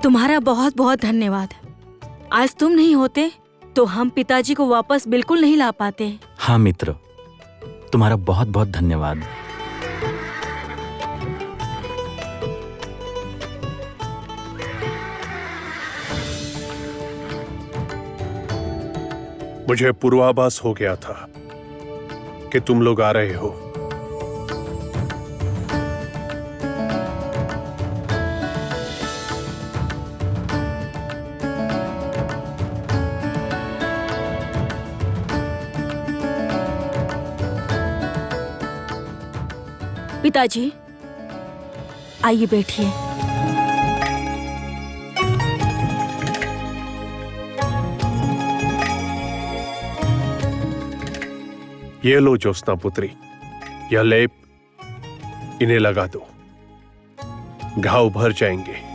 तुम्हारा बहुत बहुत धन्यवाद। आज तुम नहीं होते तो हम पिताजी को वापस बिल्कुल नहीं ला पाते। हाँ मित्र, तुम्हारा बहुत बहुत धन्यवाद। मुझे पूर्वाभास हो गया था कि तुम लोग आ रहे हो। पिताजी आइए बैठिए। ये लो ज्योत्सना पुत्री, यह लेप इन्हें लगा दो, घाव भर जाएंगे।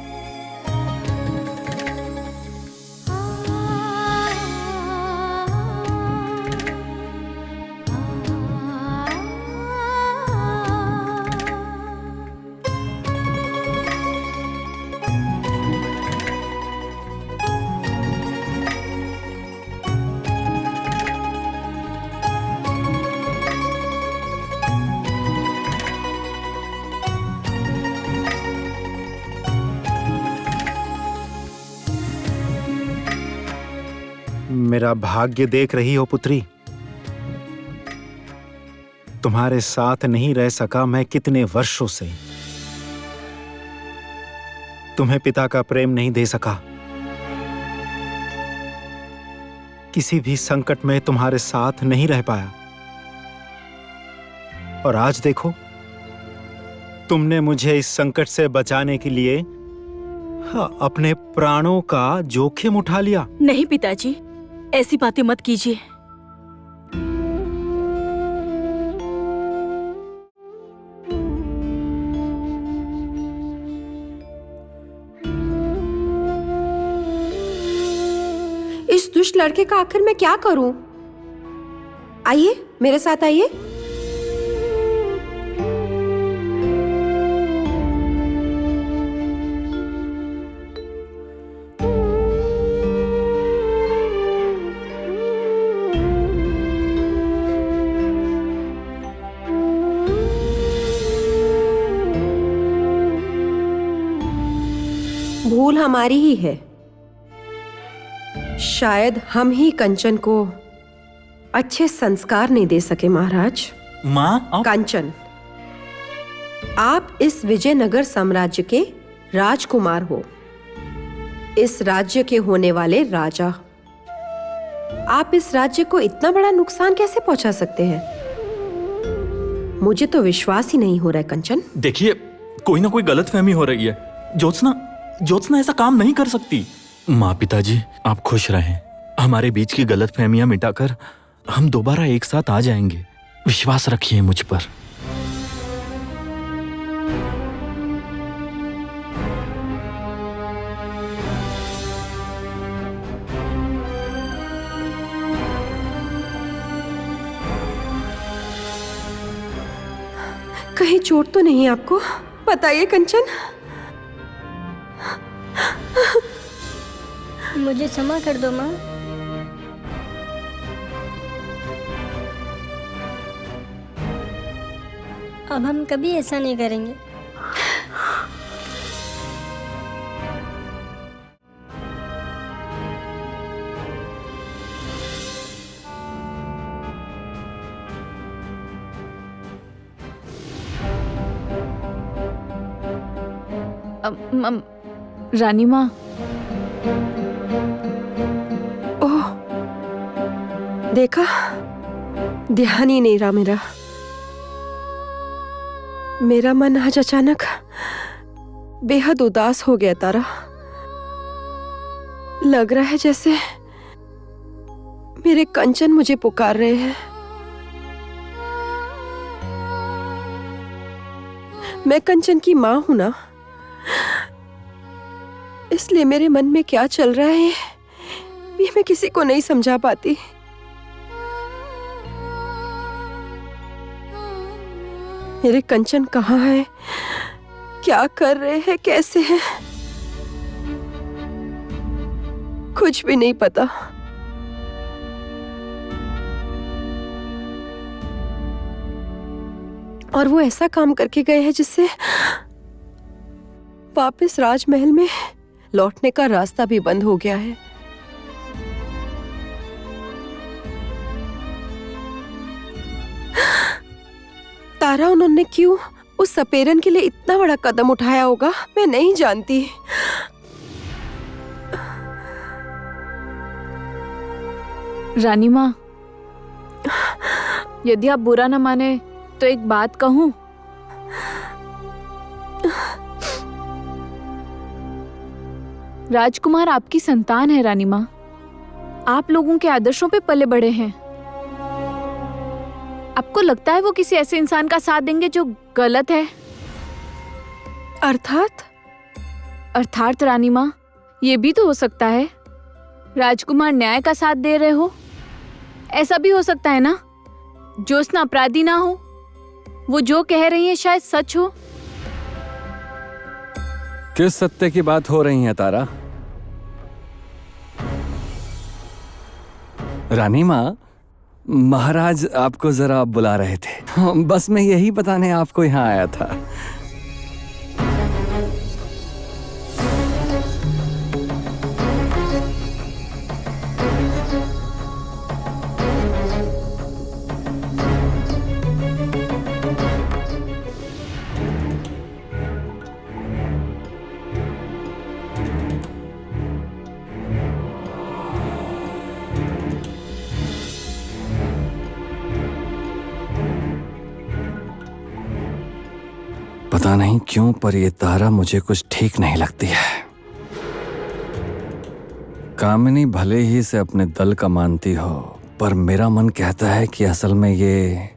मेरा भाग्य देख रही हो पुत्री, तुम्हारे साथ नहीं रह सका मैं कितने वर्षों से। तुम्हें पिता का प्रेम नहीं दे सका, किसी भी संकट में तुम्हारे साथ नहीं रह पाया। और आज देखो, तुमने मुझे इस संकट से बचाने के लिए अपने प्राणों का जोखिम उठा लिया। नहीं पिताजी, ऐसी बातें मत कीजिए। इस दुष्ट लड़के का आखिर मैं क्या करूं? आइए मेरे साथ आइए। भूल हमारी ही है। शायद हम ही कंचन को अच्छे संस्कार नहीं दे सके महाराज। माँ, कंचन, आप इस विजयनगर साम्राज्य के राजकुमार हो, इस राज्य के होने वाले राजा। आप इस राज्य को इतना बड़ा नुकसान कैसे पहुंचा सकते हैं? मुझे तो विश्वास ही नहीं हो रहा है कंचन। देखिए, कोई ना कोई गलतफहमी हो रही है। ज्योत्सना ऐसा काम नहीं कर सकती। माँ, पिताजी आप खुश रहें। हमारे बीच की गलतफहमियां मिटाकर हम दोबारा एक साथ आ जाएंगे। विश्वास रखिए मुझ पर। कहीं चोट तो नहीं आपको? बताइए कंचन। मुझे क्षमा कर दो माँ। अब हम कभी ऐसा नहीं करेंगे। रानी माँ, ओह, देखा, ध्यान ही नहीं रहा मेरा। मेरा मन आज अचानक बेहद उदास हो गया तारा। लग रहा है जैसे मेरे कंचन मुझे पुकार रहे हैं। मैं कंचन की माँ हूं ना, इसलिए मेरे मन में क्या चल रहा है ये मैं किसी को नहीं समझा पाती। मेरे कंचन कहाँ है, क्या कर रहे हैं, कैसे हैं? कुछ भी नहीं पता। और वो ऐसा काम करके गए हैं जिससे वापस राजमहल में लौटने का रास्ता भी बंद हो गया है। तारा, उन्होंने क्यों उस सपेरन के लिए इतना बड़ा कदम उठाया होगा, मैं नहीं जानती। रानी माँ, यदि आप बुरा न माने तो एक बात कहूं। राजकुमार आपकी संतान है रानी माँ। आप लोगों के आदर्शों पे पले बढ़े हैं। आपको लगता है वो किसी ऐसे इंसान का साथ देंगे जो गलत है? अर्थात रानी माँ, ये भी तो हो सकता है राजकुमार न्याय का साथ दे रहे हो। ऐसा भी हो सकता है ना, ज्योत्सना अपराधी ना हो, वो जो कह रही है शायद सच हो। किस सत्य की बात हो रही है तारा? रानी माँ, महाराज आपको जरा बुला रहे थे। बस मैं यही बताने आपको यहाँ आया था। पता नहीं क्यों पर ये तारा मुझे कुछ ठीक नहीं लगती है। कामिनी भले ही इसे अपने दल का मानती हो, पर मेरा मन कहता है कि असल में ये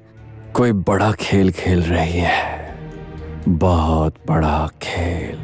कोई बड़ा खेल खेल रही है, बहुत बड़ा खेल।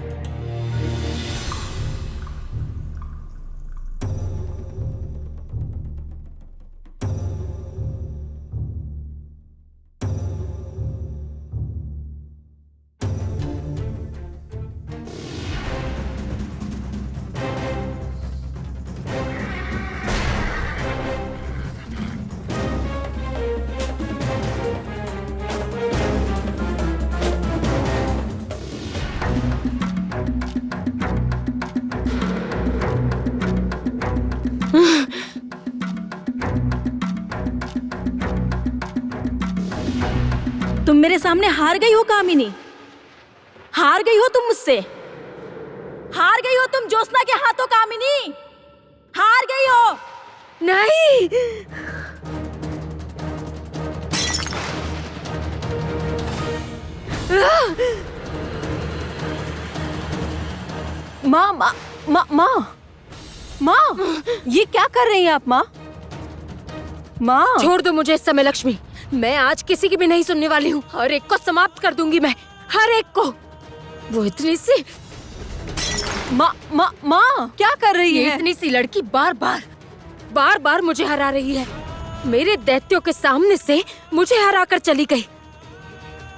तुम मेरे सामने हार गई हो कामिनी, हार गई हो तुम मुझसे, हार गई हो तुम ज्योत्सना के हाथों कामिनी, हार गई हो। नहीं, माँ माँ माँ माँ माँ, ये क्या कर रही हैं आप माँ? माँ छोड़ दो मुझे इस समय लक्ष्मी। मैं आज किसी की भी नहीं सुनने वाली हूँ। हर एक को समाप्त कर दूंगी मैं, हर एक को। वो इतनी सी माँ क्या कर रही है? इतनी सी लड़की बार बार मुझे हरा रही है। मेरे दैत्यों के सामने से मुझे हरा कर चली गई।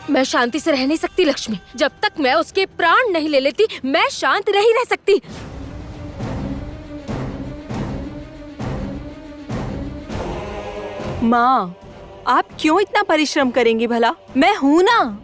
मैं शांति से रह नहीं सकती लक्ष्मी। जब तक मैं उसके प्राण नहीं ले लेती, मैं शांत नहीं रह सकती। माँ, आप क्यों इतना परिश्रम करेंगी भला? मैं हूं ना।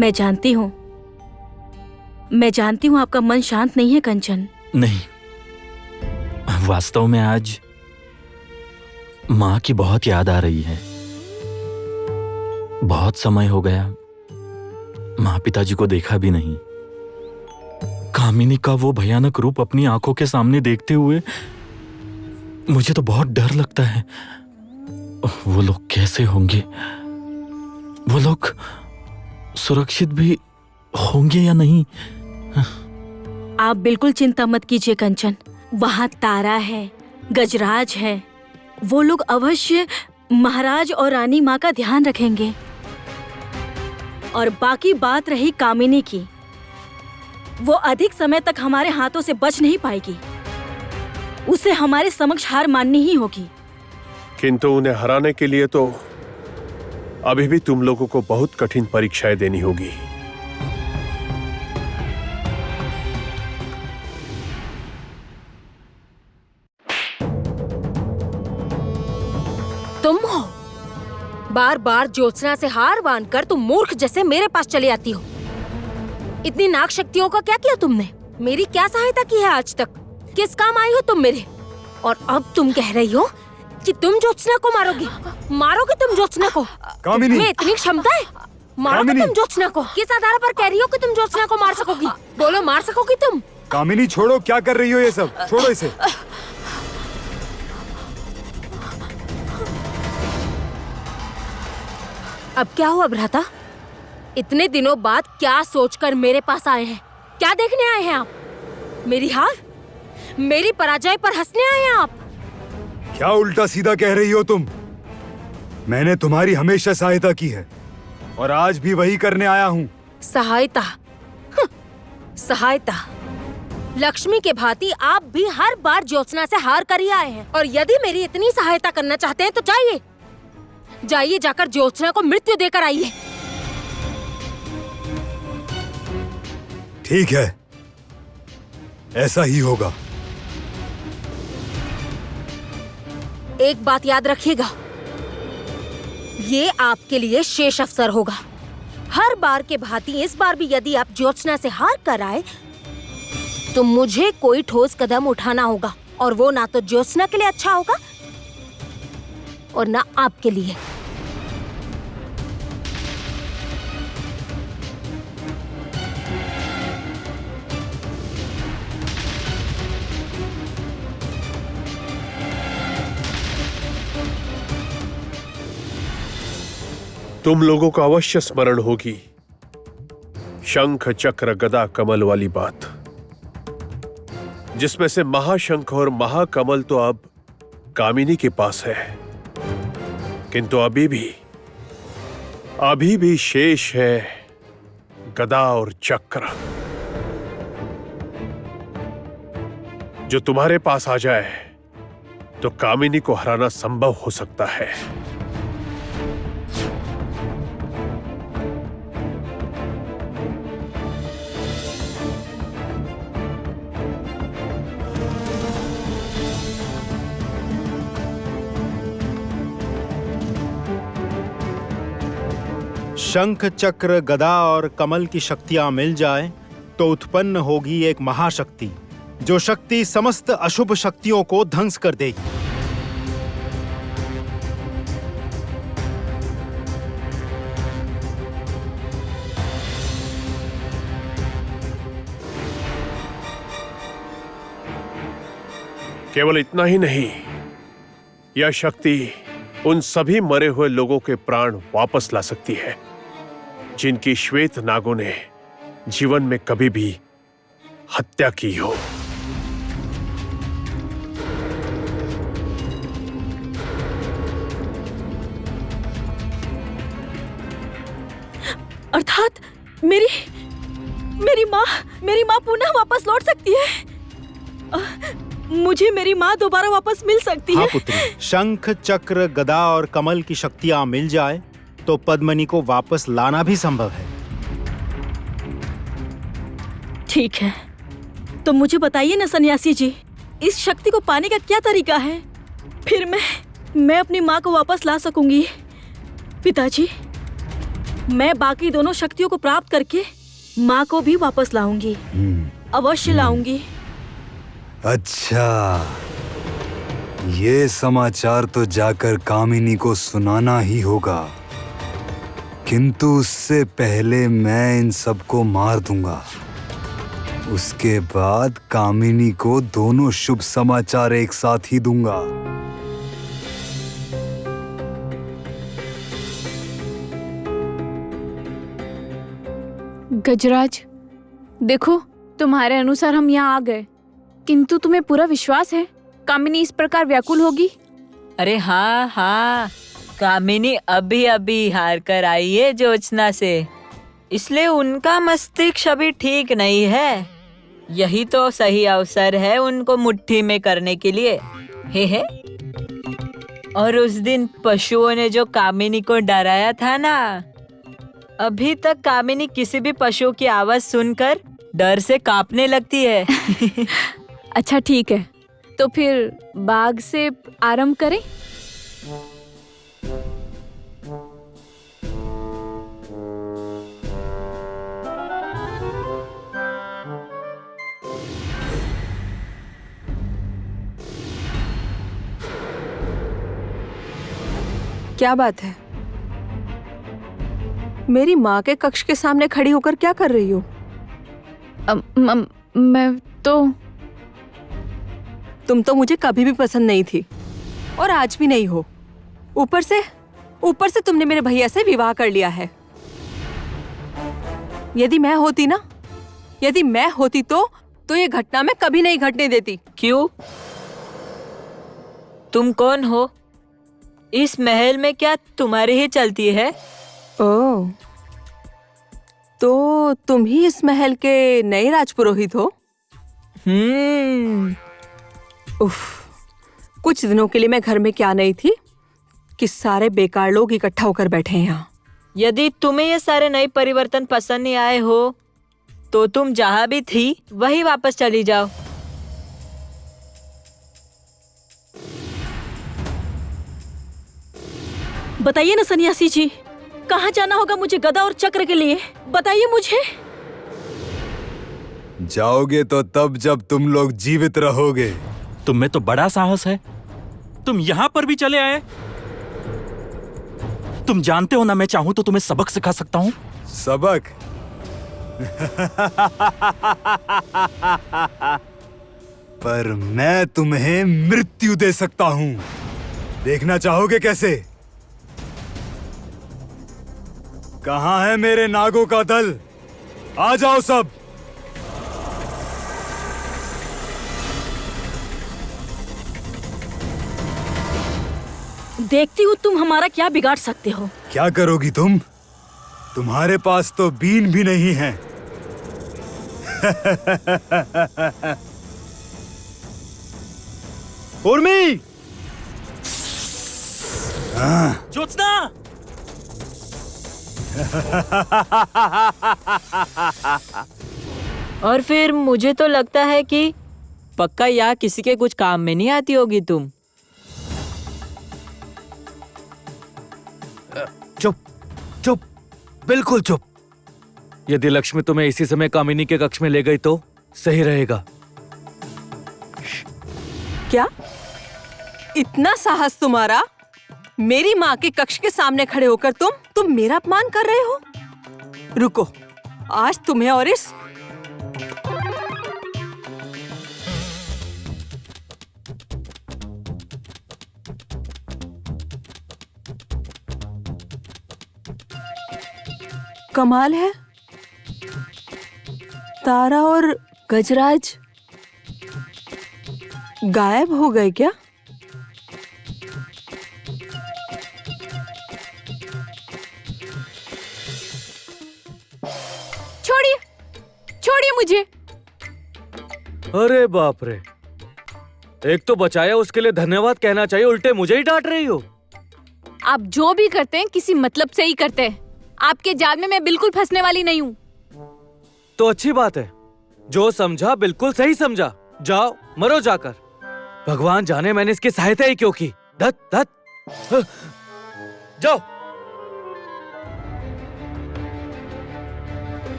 मैं जानती हूँ आपका मन शांत नहीं है कंचन। नहीं, वास्तव में आज माँ की बहुत याद आ रही है। बहुत समय हो गया माँ पिताजी को देखा भी नहीं। कामिनी का वो भयानक रूप अपनी आंखों के सामने देखते हुए मुझे तो बहुत डर लगता है। वो लोग कैसे होंगे? वो लोग सुरक्षित भी होंगे या नहीं? आप बिल्कुल चिंता मत कीजिए कंचन। वहाँ तारा है, गजराज है, वो लोग अवश्य महाराज और रानी माँ का ध्यान रखेंगे। और बाकी बात रही कामिनी की, वो अधिक समय तक हमारे हाथों से बच नहीं पाएगी। उसे हमारे समक्ष हार माननी ही होगी। किंतु उन्हें हराने के लिए तो अभी भी तुम लोगों को बहुत कठिन परीक्षाएं देनी होगी। तुम हो? बार बार ज्योत्सना से हार मानकर तुम मूर्ख जैसे मेरे पास चली आती हो। इतनी नाग शक्तियों का क्या किया तुमने? मेरी क्या सहायता की है आज तक? किस काम आई हो तुम मेरे? और अब तुम कह रही हो कि तुम ज्योत्सना को मारोगी? मारोगे तुम ज्योत्सना को? कामिनी! मैं इतनी क्षमता है? मारोगे तुम ज्योत्सना को? किस आधार पर कह रही हो कि तुम ज्योत्सना को मार सकोगी? बोलो, मार सकोगी तुम? कामिनी छोड़ो, क्या कर रही हो ये सब? छोड़ो इसे। अब क्या हुआ भ्राता? इतने दिनों बाद क्या सोचकर मेरे पास आए हैं? क्या देखने आए हैं आप? मेरी हार, मेरी पराजय पर हंसने आए हैं आप? क्या उल्टा सीधा कह रही हो तुम? मैंने तुम्हारी हमेशा सहायता की है और आज भी वही करने आया हूँ। सहायता? सहायता? लक्ष्मी के भांति आप भी हर बार ज्योत्सना से हार कर ही आए हैं। और यदि मेरी इतनी सहायता करना चाहते हैं तो जाइए, जाइए, जाकर ज्योत्सना को मृत्यु देकर आइए। ठीक है, ऐसा ही होगा। एक बात याद रखिएगा, ये आपके लिए शेष अवसर होगा। हर बार के भांति इस बार भी यदि आप ज्योत्सना से हार कर आए तो मुझे कोई ठोस कदम उठाना होगा, और वो ना तो ज्योत्सना के लिए अच्छा होगा और ना आपके लिए। तुम लोगों को अवश्य स्मरण होगी शंख चक्र गदा कमल वाली बात, जिसमें से महाशंख और महाकमल तो अब कामिनी के पास है, किंतु अभी भी शेष है गदा और चक्र। जो तुम्हारे पास आ जाए तो कामिनी को हराना संभव हो सकता है। शंख चक्र गदा और कमल की शक्तियां मिल जाए तो उत्पन्न होगी एक महाशक्ति, जो शक्ति समस्त अशुभ शक्तियों को ध्वंस कर देगी। केवल इतना ही नहीं, यह शक्ति उन सभी मरे हुए लोगों के प्राण वापस ला सकती है जिनकी श्वेत नागों ने जीवन में कभी भी हत्या की हो। अर्थात मेरी माँ पुनः वापस लौट सकती है। मुझे मेरी माँ दोबारा वापस मिल सकती है। हाँ पुत्री, शंख चक्र गदा और कमल की शक्तियां मिल जाए तो पद्मनी को वापस लाना भी संभव है। ठीक है, तो मुझे बताइए ना सन्यासी जी, इस शक्ति को पाने का क्या तरीका है? फिर मैं अपनी माँ को वापस ला सकूंगी। पिताजी, मैं बाकी दोनों शक्तियों को प्राप्त करके माँ को भी वापस लाऊंगी, अवश्य लाऊंगी। अच्छा, ये समाचार तो जाकर कामिनी को सुनाना ही होगा, किंतु उससे पहले मैं इन सबको मार दूंगा। उसके बाद कामिनी को दोनों शुभ समाचार एक साथ ही दूंगा। गजराज, देखो, तुम्हारे अनुसार हम यहाँ आ गए, किंतु तुम्हें पूरा विश्वास है कामिनी इस प्रकार व्याकुल होगी? अरे हाँ हाँ, कामिनी अभी अभी हार कर आई है ज्योत्सना से, इसलिए उनका मस्तिष्क अभी ठीक नहीं है। यही तो सही अवसर है उनको मुट्ठी में करने के लिए। हे। और उस दिन पशुओं ने जो कामिनी को डराया था ना, अभी तक कामिनी किसी भी पशु की आवाज सुनकर डर से कांपने लगती है। अच्छा ठीक है, तो फिर बाघ से आरंभ करें। क्या बात है? मेरी माँ के कक्ष के सामने खड़ी होकर क्या कर रही हो? मैं तो तुम तो मुझे कभी भी पसंद नहीं थी और आज भी नहीं हो। ऊपर से तुमने मेरे भैया से विवाह कर लिया है। यदि मैं होती तो ये घटना मैं कभी नहीं घटने देती। क्यों? तुम कौन हो? इस महल में क्या तुम्हारी ही चलती है? ओह, तो तुम ही इस महल के नए राजपुरोहित हो? उफ, कुछ दिनों के लिए मैं घर में क्या नहीं थी कि सारे बेकार लोग इकट्ठा होकर बैठे हैं यहाँ। यदि तुम्हें ये सारे नए परिवर्तन पसंद नहीं आए हो तो तुम जहाँ भी थी वही वापस चली जाओ। बताइए ना सन्यासी जी, कहाँ जाना होगा मुझे गदा और चक्र के लिए? बताइए मुझे। जाओगे तो तब जब तुम लोग जीवित रहोगे। तुम में तो बड़ा साहस है, तुम यहाँ पर भी चले आए। तुम जानते हो ना, मैं चाहूं तो तुम्हें सबक सिखा सकता हूँ। सबक? पर मैं तुम्हें मृत्यु दे सकता हूँ। देखना चाहोगे कैसे? कहाँ है मेरे नागों का दल? आ जाओ सब। देखती हूँ तुम हमारा क्या बिगाड़ सकते हो। क्या करोगी तुम? तुम्हारे पास तो बीन भी नहीं है। उर्मी! ज्योत्सना! और फिर मुझे तो लगता है कि पक्का यहाँ किसी के कुछ काम में नहीं आती होगी तुम। चुप चुप, बिल्कुल चुप। यदि लक्ष्मी तुम्हें इसी समय कामिनी के कक्ष में ले गई तो सही रहेगा। क्या इतना साहस तुम्हारा? मेरी माँ के कक्ष के सामने खड़े होकर तुम मेरा अपमान कर रहे हो? रुको, आज तुम्हें और इस कमाल है, तारा और गजराज गायब हो गए क्या? छोड़िए मुझे। अरे बाप रे, एक तो बचाया उसके लिए धन्यवाद कहना चाहिए, उल्टे मुझे ही डांट रही हो। आप जो भी करते हैं किसी मतलब से ही करते हैं। आपके जाल में मैं बिल्कुल फंसने वाली नहीं हूँ। तो अच्छी बात है, जो समझा बिल्कुल सही समझा। जाओ मरो जाकर। भगवान जाने मैंने इसकी सहायता ही क्यों की। धत धत, जाओ।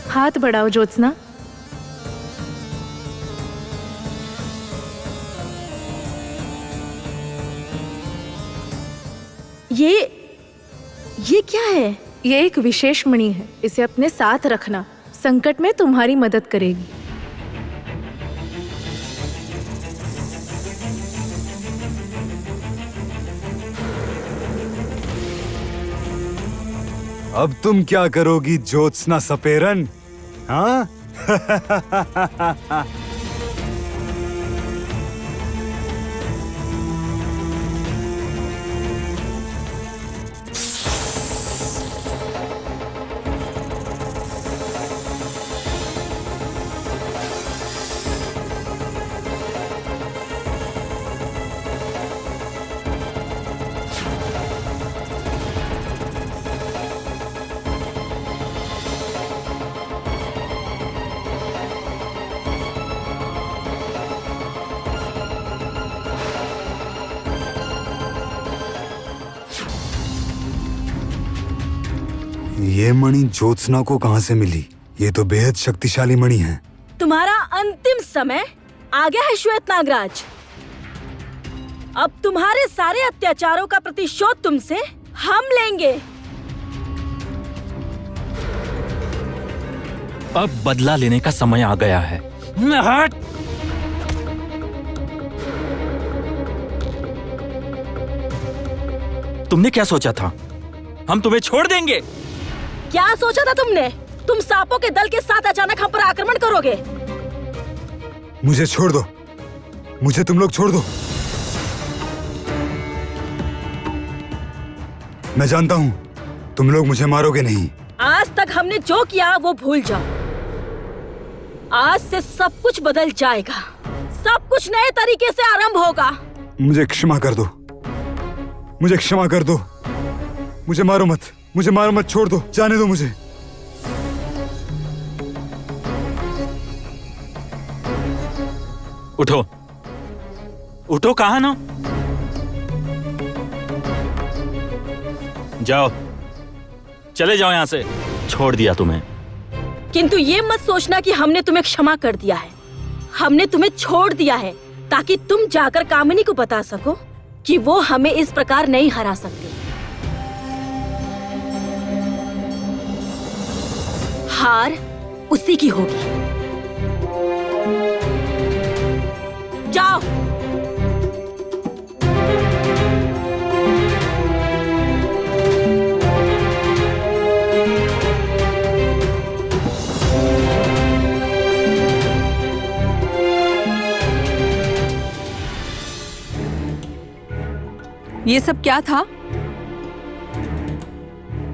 हाथ बढ़ाओ ज्योत्सना। ये क्या है? ये एक विशेष मणि है, इसे अपने साथ रखना, संकट में तुम्हारी मदद करेगी। अब तुम क्या करोगी ज्योत्सना सपेरन? हाँ? ये मणि ज्योत्सना को कहाँ से मिली? ये तो बेहद शक्तिशाली मणि है। तुम्हारा अंतिम समय आ गया है श्वेत नागराज। अब तुम्हारे सारे अत्याचारों का प्रतिशोध तुमसे हम लेंगे। अब बदला लेने का समय आ गया है। हट! तुमने क्या सोचा था? हम तुम्हें छोड़ देंगे? क्या सोचा था तुमने? तुम सांपों के दल के साथ अचानक हम पर आक्रमण करोगे? मुझे छोड़ दो, मुझे तुम लोग छोड़ दो। मैं जानता हूं तुम लोग मुझे मारोगे नहीं। आज तक हमने जो किया वो भूल जाओ। आज से सब कुछ बदल जाएगा। सब कुछ नए तरीके से आरंभ होगा। मुझे क्षमा कर दो, मुझे क्षमा कर दो। मुझे मारो मत, मुझे मारो मत, छोड़ दो, जाने दो मुझे। उठो, उठो, कहा ना? जाओ, चले जाओ यहां से। छोड़ दिया तुम्हें। किंतु ये मत सोचना कि हमने तुम्हें क्षमा कर दिया है। हमने तुम्हें छोड़ दिया है ताकि तुम जाकर कामिनी को बता सको कि वो हमें इस प्रकार नहीं हरा सकती। हार उसी की होगी। जाओ। ये सब क्या था?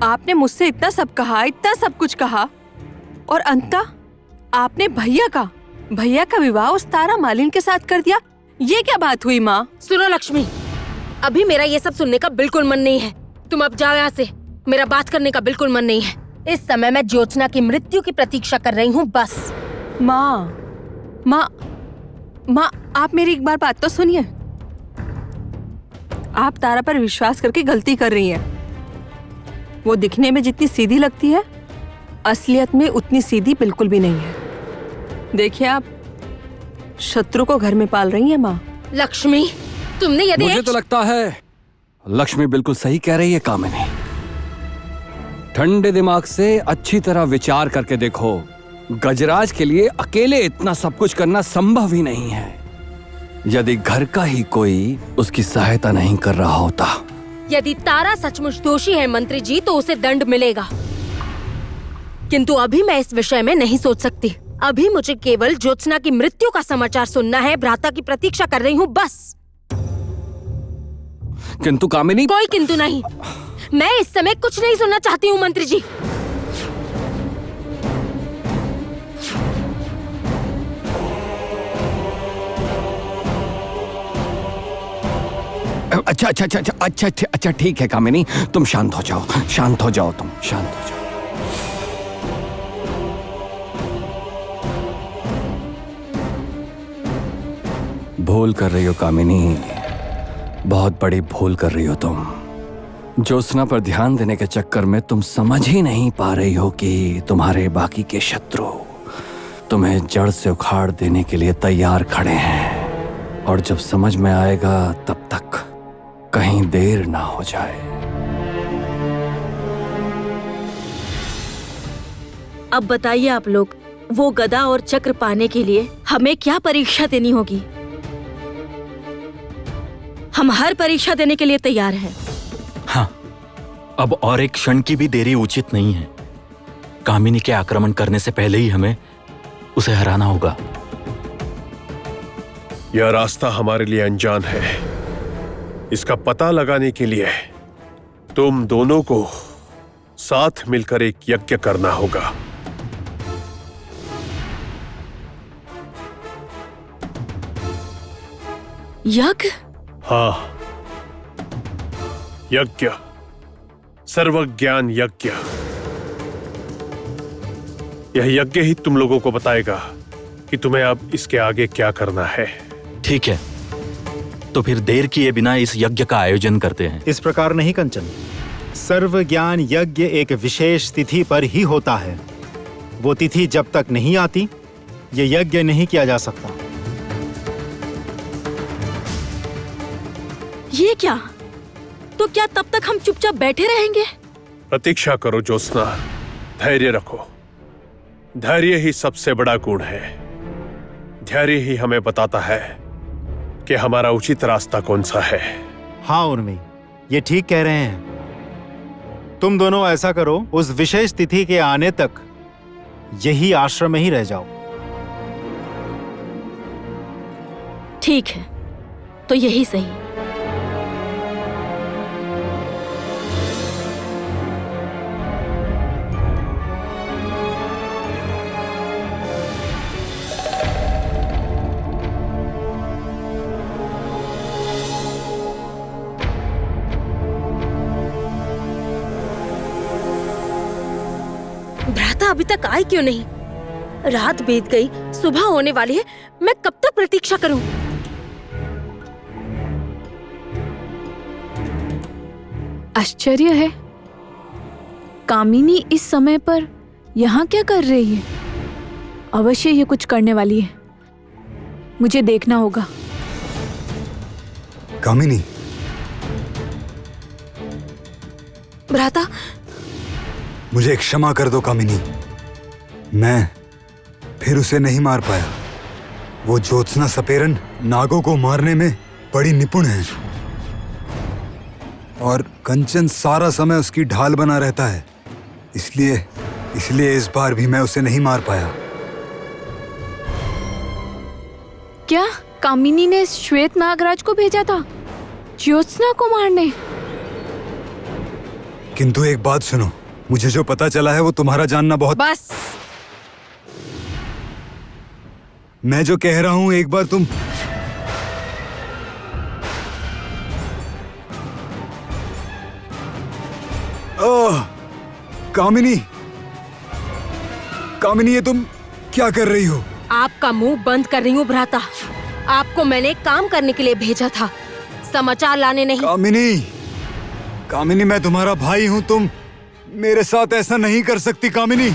आपने मुझसे इतना सब कहा, इतना सब कुछ कहा, और अंततः आपने भैया का विवाह उस तारा मालिन के साथ कर दिया। ये क्या बात हुई माँ? सुनो लक्ष्मी, अभी मेरा ये सब सुनने का बिल्कुल मन नहीं है। तुम अब जाओ यहाँ से। मेरा बात करने का बिल्कुल मन नहीं है। इस समय मैं ज्योत्सना की मृत्यु की प्रतीक्षा कर रही हूँ, बस। माँ, आप मेरी एक बार बात तो सुनिए। आप तारा पर विश्वास करके गलती कर रही हैं। वो दिखने में जितनी सीधी लगती है, असलियत में उतनी सीधी बिल्कुल भी नहीं है। देखिए, आप शत्रु को घर में पाल रही हैं माँ। लक्ष्मी, तुमने यदि मुझे तो लगता है लक्ष्मी बिल्कुल सही कह रही है कामिनी। ठंडे दिमाग से अच्छी तरह विचार करके देखो। गजराज के लिए अकेले इतना सब कुछ करना संभव ही नहीं है। यदि घर का ही कोई उसकी सहायता नहीं कर रहा होता। यदि तारा सचमुच दोषी है मंत्री जी, तो उसे दंड मिलेगा। किंतु अभी मैं इस विषय में नहीं सोच सकती। अभी मुझे केवल ज्योत्सना की मृत्यु का समाचार सुनना है। भ्राता की प्रतीक्षा कर रही हूँ, बस। किंतु कामिनी, कोई किंतु नहीं। मैं इस समय कुछ नहीं सुनना चाहती हूँ मंत्री जी। अच्छा, ठीक है कामिनी, तुम शांत हो जाओ, शांत हो जाओ, तुम शांत हो जाओ। भूल कर रही हो कामिनी, बहुत बड़ी भूल कर रही हो तुम। ज्योत्सना पर ध्यान देने के चक्कर में तुम समझ ही नहीं पा रही हो कि तुम्हारे बाकी के शत्रु तुम्हें जड़ से उखाड़ देने के लिए तैयार खड़े हैं। और जब समझ में आएगा तब तक कहीं देर ना हो जाए। अब बताइए आप लोग, वो गदा और चक्र पाने के लिए हमें क्या परीक्षा देनी होगी? हम हर परीक्षा देने के लिए तैयार हैं। हाँ, अब और एक क्षण की भी देरी उचित नहीं है। कामिनी के आक्रमण करने से पहले ही हमें उसे हराना होगा। यह रास्ता हमारे लिए अनजान है। इसका पता लगाने के लिए तुम दोनों को साथ मिलकर एक यज्ञ करना होगा। यज्ञ? हाँ, यज्ञ, सर्वज्ञान यज्ञ। यह यज्ञ ही तुम लोगों को बताएगा कि तुम्हें अब इसके आगे क्या करना है। ठीक है, तो फिर देर किए बिना इस यज्ञ का आयोजन करते हैं। इस प्रकार नहीं कंचन, सर्व ज्ञान यज्ञ एक विशेष तिथि पर ही होता है। वो तिथि जब तक नहीं आती, ये यज्ञ नहीं किया जा सकता। ये क्या? तो क्या तब तक हम चुपचाप बैठे रहेंगे? प्रतीक्षा करो ज्योत्सना, धैर्य रखो। धैर्य ही सबसे बड़ा गुण है। धैर्य ही हमें बताता है कि हमारा उचित रास्ता कौन सा है। हाँ उर्मी, ये ठीक कह रहे हैं। तुम दोनों ऐसा करो, उस विशेष तिथि के आने तक यही आश्रम में ही रह जाओ। ठीक है, तो यही सही। भ्राता अभी तक आए क्यों नहीं? रात बीत गई, सुबह होने वाली है। मैं कब तक प्रतीक्षा करूं? आश्चर्य है, कामिनी इस समय पर यहाँ क्या कर रही है? अवश्य ये कुछ करने वाली है, मुझे देखना होगा। कामिनी, भ्राता, मुझे क्षमा कर दो कामिनी। मैं फिर उसे नहीं मार पाया। वो ज्योत्सना सपेरन नागों को मारने में बड़ी निपुण है और कंचन सारा समय उसकी ढाल बना रहता है। इसलिए इस बार भी मैं उसे नहीं मार पाया। क्या कामिनी ने श्वेत नागराज को भेजा था ज्योत्सना को मारने? किंतु एक बात सुनो, मुझे जो पता चला है वो तुम्हारा जानना बहुत। बस। मैं जो कह रहा हूं एक बार तुम। ओह, कामिनी, कामिनी, ये तुम क्या कर रही हो? आपका मुंह बंद कर रही हूँ भ्राता। आपको मैंने काम करने के लिए भेजा था, समाचार लाने नहीं। कामिनी, कामिनी, मैं तुम्हारा भाई हूं, तुम मेरे साथ ऐसा नहीं कर सकती कामिनी।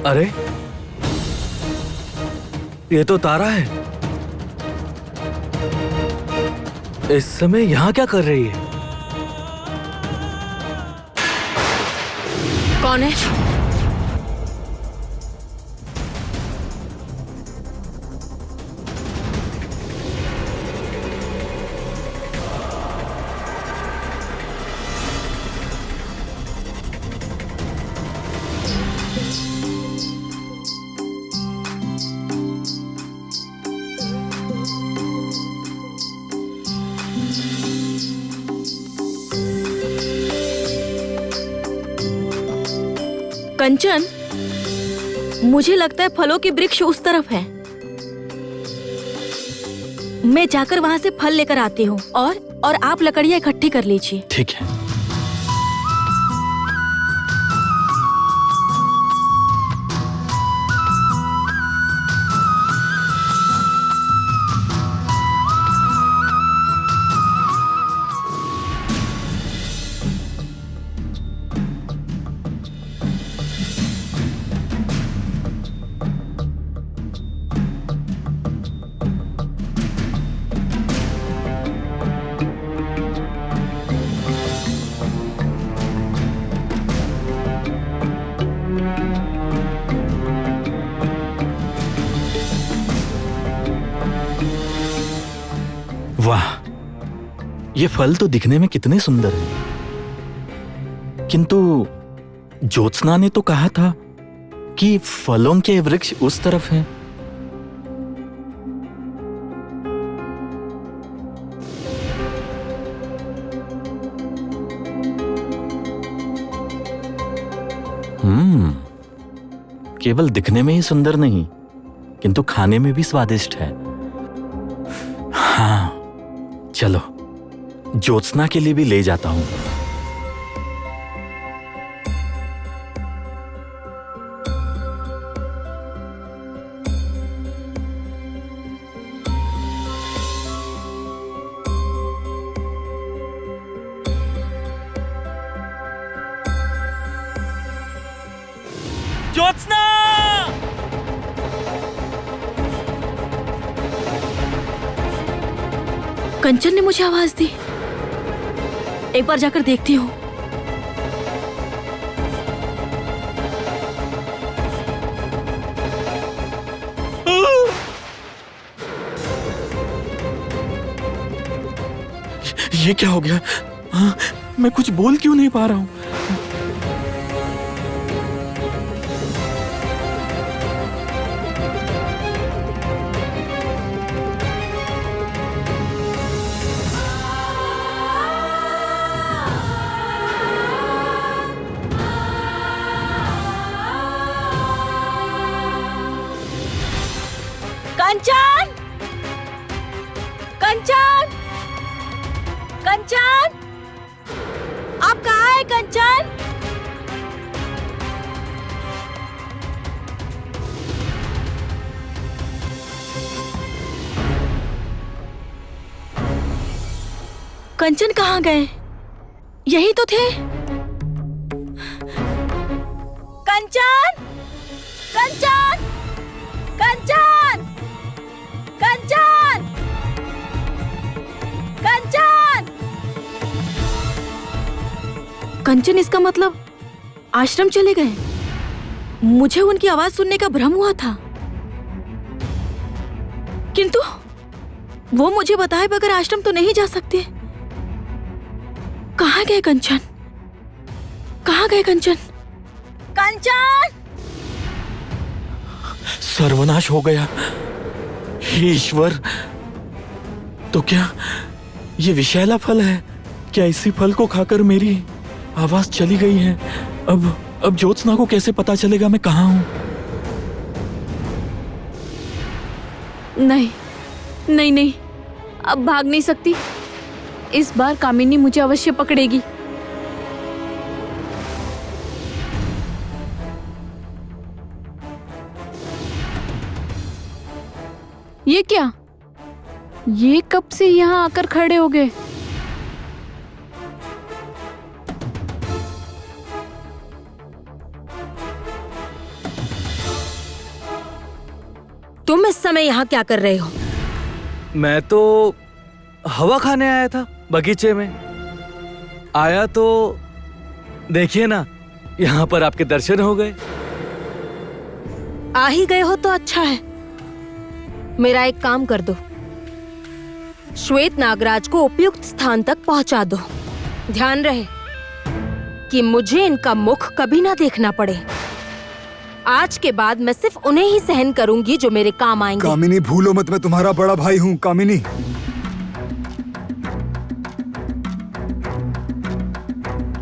अरे, ये तो तारा है। इस समय यहाँ क्या कर रही है? कौन है? कंचन, मुझे लगता है फलों के वृक्ष उस तरफ है। मैं जाकर वहां से फल लेकर आती हूँ और आप लकड़ियाँ इकट्ठी कर लीजिए। ठीक है। वाह, ये फल तो दिखने में कितने सुंदर हैं। किंतु ज्योत्सना ने तो कहा था कि फलों के वृक्ष उस तरफ हैं। केवल दिखने में ही सुंदर नहीं, किंतु खाने में भी स्वादिष्ट है। हाँ, चलो ज्योत्सना के लिए भी ले जाता हूं। ज्योत्सना! कंचन ने मुझे आवाज दी। एक बार जाकर देखती हूँ। ये क्या हो गया? हाँ, मैं कुछ बोल क्यों नहीं पा रहा हूँ? कंचन! कंचन! कंचन! आप कहाँ है कंचन? कंचन कहाँ गए? यही तो थे। कंचन! कंचन! कंचन! कंचन! कंचन! कंचन, इसका मतलब आश्रम चले गए। मुझे उनकी आवाज सुनने का भ्रम हुआ था, किंतु वो मुझे बताए बगैर आश्रम तो नहीं जा सकते। कहाँ गए कंचन? कहाँ गए कंचन? कंचन! सर्वनाश हो गया। हे ईश्वर, तो क्या ये विषैला फल है? क्या इसी फल को खाकर मेरी आवाज चली गई है? अब ज्योत्सना को कैसे पता चलेगा मैं कहाँ हूँ? नहीं नहीं नहीं, अब भाग नहीं सकती। इस बार कामिनी मुझे अवश्य पकड़ेगी। ये क्या? ये कब से यहाँ आकर खड़े हो गए? तुम इस समय यहाँ क्या कर रहे हो? मैं तो हवा खाने आया था बगीचे में। आया तो देखिए ना, यहाँ पर आपके दर्शन हो गए। आ ही गए हो तो अच्छा है। मेरा एक काम कर दो, श्वेत नागराज को उपयुक्त स्थान तक पहुंचा दो। ध्यान रहे कि मुझे इनका मुख कभी ना देखना पड़े। आज के बाद मैं सिर्फ उन्हें ही सहन करूंगी जो मेरे काम आएंगे। कामिनी, भूलो मत, मैं तुम्हारा बड़ा भाई हूँ। कामिनी,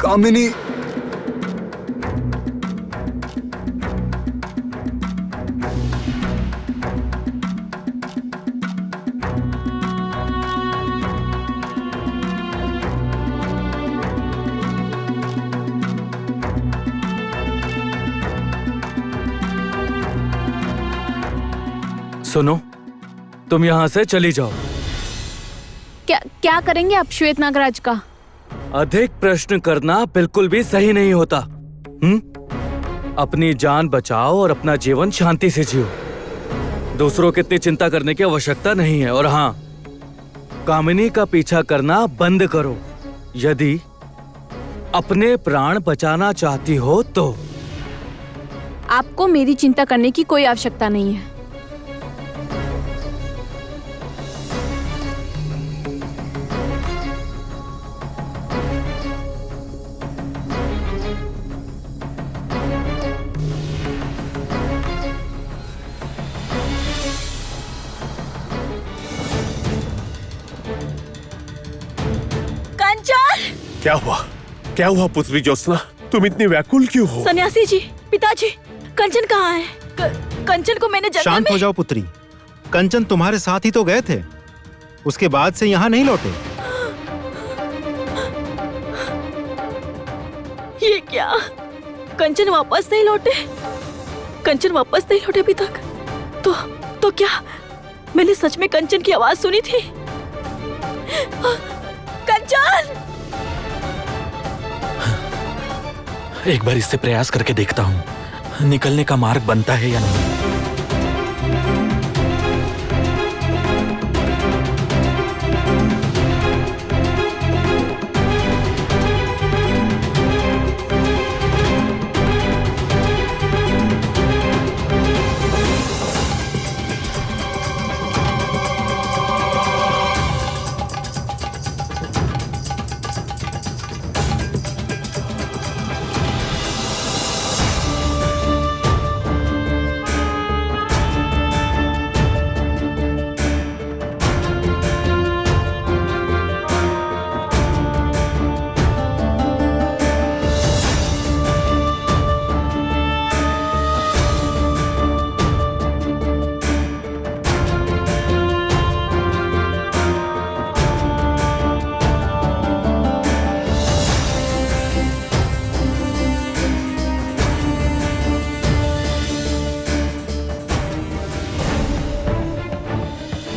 कामिनी, सुनो, तुम यहाँ से चली जाओ। क्या क्या करेंगे आप श्वेत नागराज का? अधिक प्रश्न करना बिल्कुल भी सही नहीं होता। अपनी जान बचाओ और अपना जीवन शांति से जियो। दूसरों की इतनी चिंता करने की आवश्यकता नहीं है। और हाँ, कामिनी का पीछा करना बंद करो। यदि अपने प्राण बचाना चाहती हो तो। आपको मेरी चिंता करने की कोई आवश्यकता नहीं है। क्या हुआ? क्या हुआ पुत्री ज्योत्सना? तुम इतनी व्याकुल क्यों हो? सन्यासी जी, पिताजी, कंचन कहाँ है? कंचन को मैंने जंगल शांत में... हो जाओ पुत्री। कंचन तुम्हारे साथ ही तो गए थे, उसके बाद से यहाँ नहीं लौटे। ये क्या? कंचन वापस नहीं लौटे? कंचन वापस नहीं लौटे अभी तक? तो क्या मैंने सच में कंचन की आवाज सुनी थी? कंचन! एक बार इससे प्रयास करके देखता हूँ। निकलने का मार्ग बनता है या नहीं?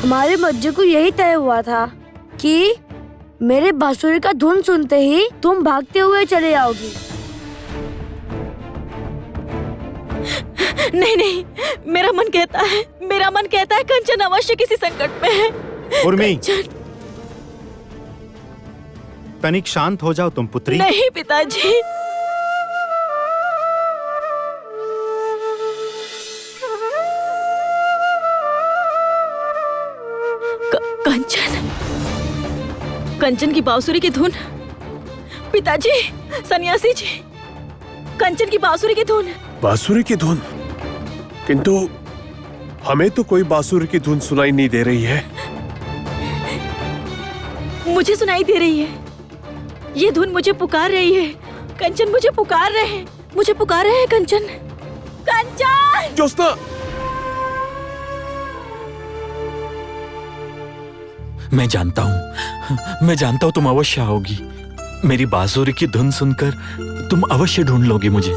हमारे बच्चे को यही तय हुआ था कि मेरे बांसुरी का धुन सुनते ही तुम भागते हुए चले आओगी। नहीं नहीं, मेरा मन कहता है कंचन अवश्य किसी संकट में है। उर्मी, तनिक शांत हो जाओ तुम पुत्री। नहीं पिताजी, कंचन की बांसुरी की धुन। पिताजी, सन्यासी जी, कंचन की बांसुरी की धुन। बांसुरी की धुन? किंतु हमें तो कोई बांसुरी की धुन सुनाई नहीं दे रही है। मुझे सुनाई दे रही है। ये धुन मुझे पुकार रही है। कंचन मुझे पुकार रहे हैं। मुझे पुकार रहे हैं कंचन। कंचन! ज्योत्सना! मैं जानता हूँ तुम अवश्य आओगी। मेरी बांसुरी की धुन सुनकर तुम अवश्य ढूंढ लोगे मुझे।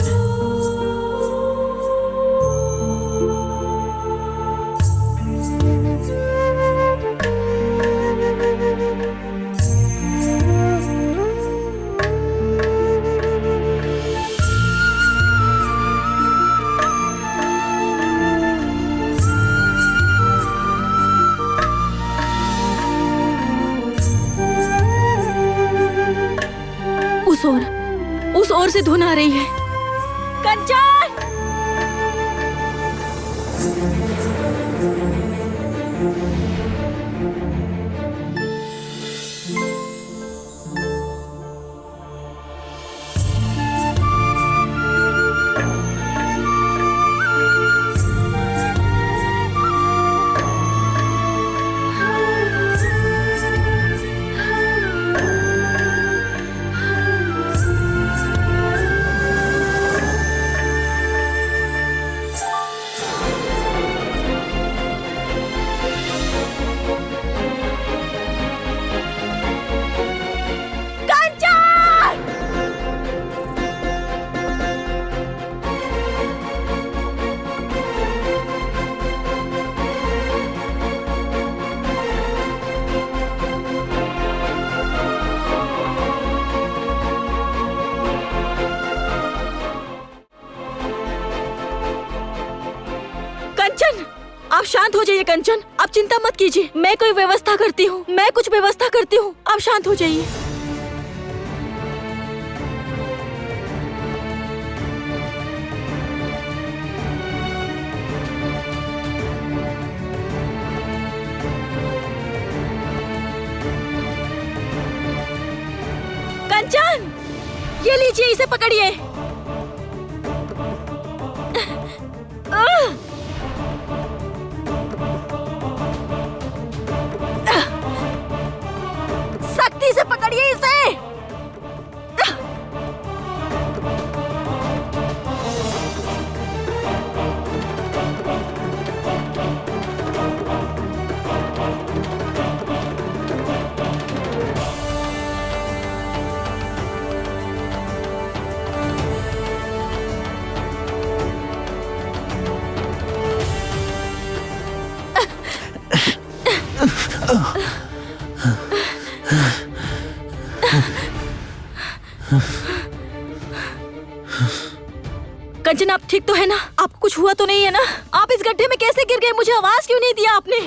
उस ओर से धुन आ रही है। कंचन! आप शांत हो जाइए कंचन, आप चिंता मत कीजिए। मैं कोई व्यवस्था करती हूँ, मैं कुछ व्यवस्था करती हूँ। आप शांत हो जाइए। कंचन, ये लीजिए, इसे पकड़िए। सख्ती से पकड़िए इसे। कंचन आप ठीक तो है ना? आपको कुछ हुआ तो नहीं है ना? आप इस गड्ढे में कैसे गिर गए? मुझे आवाज क्यों नहीं दिया आपने?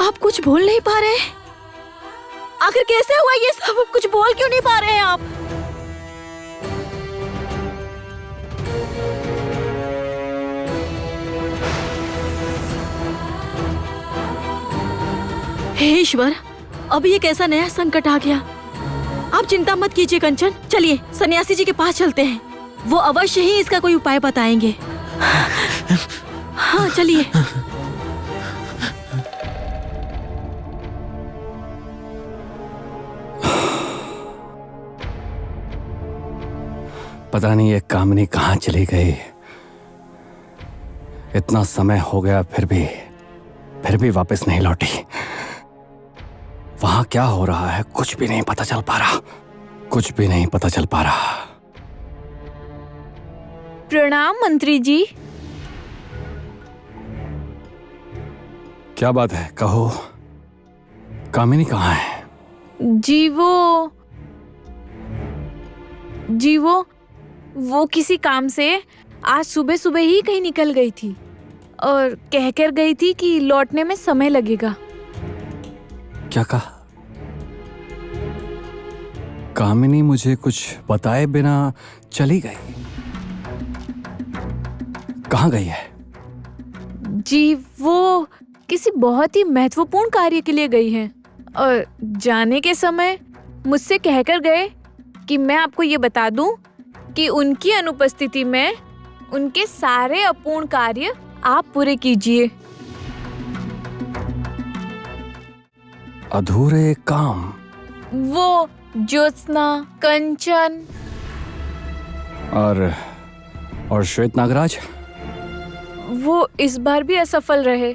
आप कुछ बोल नहीं पा रहे? आखिर कैसे हुआ ये सब? कुछ बोल क्यों नहीं पा रहे हैं आप? हे ईश्वर, अभी एक ऐसा नया संकट आ गया। आप चिंता मत कीजिए कंचन, चलिए सन्यासी जी के पास चलते हैं। वो अवश्य ही इसका कोई उपाय बताएंगे। हाँ चलिए। पता नहीं ये कामिनी कहाँ चली गई। इतना समय हो गया फिर भी वापस नहीं लौटी। वहां क्या हो रहा है कुछ भी नहीं पता चल पा रहा। प्रणाम मंत्री जी। क्या बात है, कहो। कामिनी कहाँ है? जी वो किसी काम से आज सुबह सुबह ही कहीं निकल गई थी और कहकर गई थी कि लौटने में समय लगेगा। क्या कहा? कामिनी मुझे कुछ बताए बिना चली गई। कहाँ गई है? जी वो किसी बहुत ही महत्वपूर्ण कार्य के लिए गई हैं और जाने के समय मुझसे कहकर गए कि मैं आपको ये बता दूं कि उनकी अनुपस्थिति में उनके सारे अपूर्ण कार्य आप पूरे कीजिए। अधूरे काम? वो ज्योत्सना, कंचन और श्वेत नागराज? वो इस बार भी असफल रहे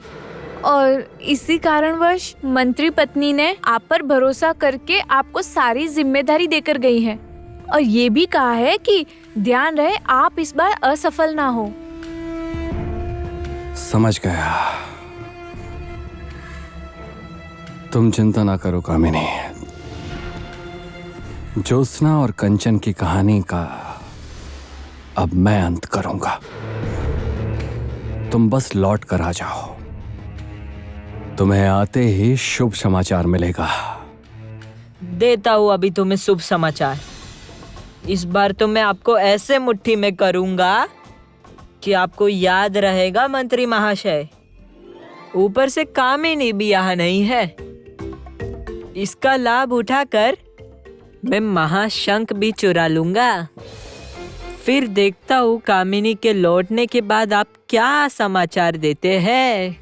और इसी कारणवश मंत्री पत्नी ने आप पर भरोसा करके आपको सारी जिम्मेदारी देकर गई है और ये भी कहा है कि ध्यान रहे आप इस बार असफल ना हो। समझ गया। तुम चिंता ना करो कामिनी। ज्योत्सना और कंचन की कहानी का अब मैं अंत करूंगा। तुम बस लौट कर आ जाओ। तुम्हें आते ही शुभ समाचार मिलेगा। देता हूँ अभी तुम्हें शुभ समाचार। इस बार तो मैं आपको ऐसे मुट्ठी में करूंगा कि आपको याद रहेगा मंत्री महाशय। ऊपर से कामिनी भी यहाँ नहीं है। इसका लाभ उठाकर मैं महाशंख भी चुरा लूंगा। फिर देखता हूँ कामिनी के लौटने के बाद आप क्या समाचार देते हैं।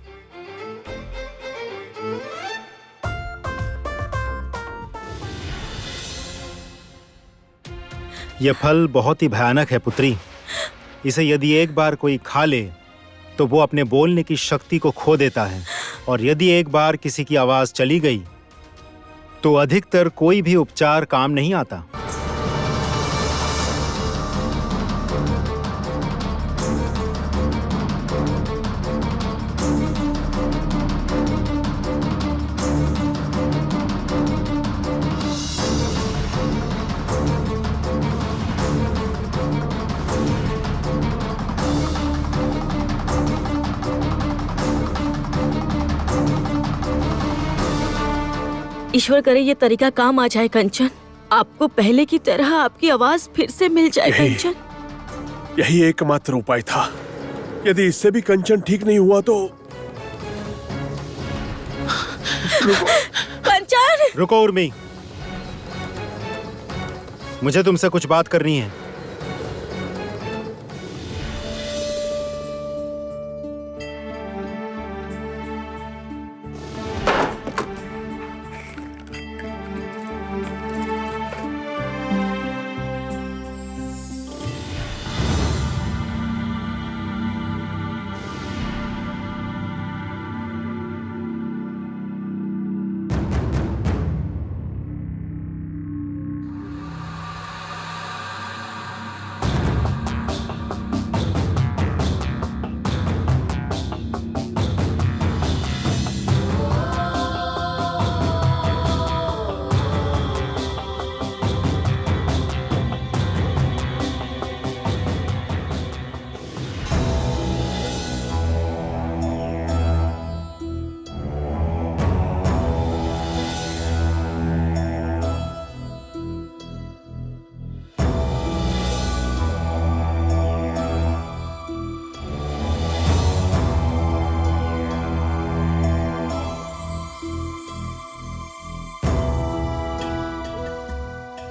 यह फल बहुत ही भयानक है पुत्री। इसे यदि एक बार कोई खा ले तो वो अपने बोलने की शक्ति को खो देता है और यदि एक बार किसी की आवाज चली गई तो अधिकतर कोई भी उपचार काम नहीं आता। ईश्वर करे ये तरीका काम आ जाए कंचन। आपको पहले की तरह आपकी आवाज फिर से मिल जाए कंचन। यही एकमात्र उपाय था। यदि इससे भी कंचन ठीक नहीं हुआ तो कंचन! रुको उर्मी, मुझे तुमसे कुछ बात करनी है।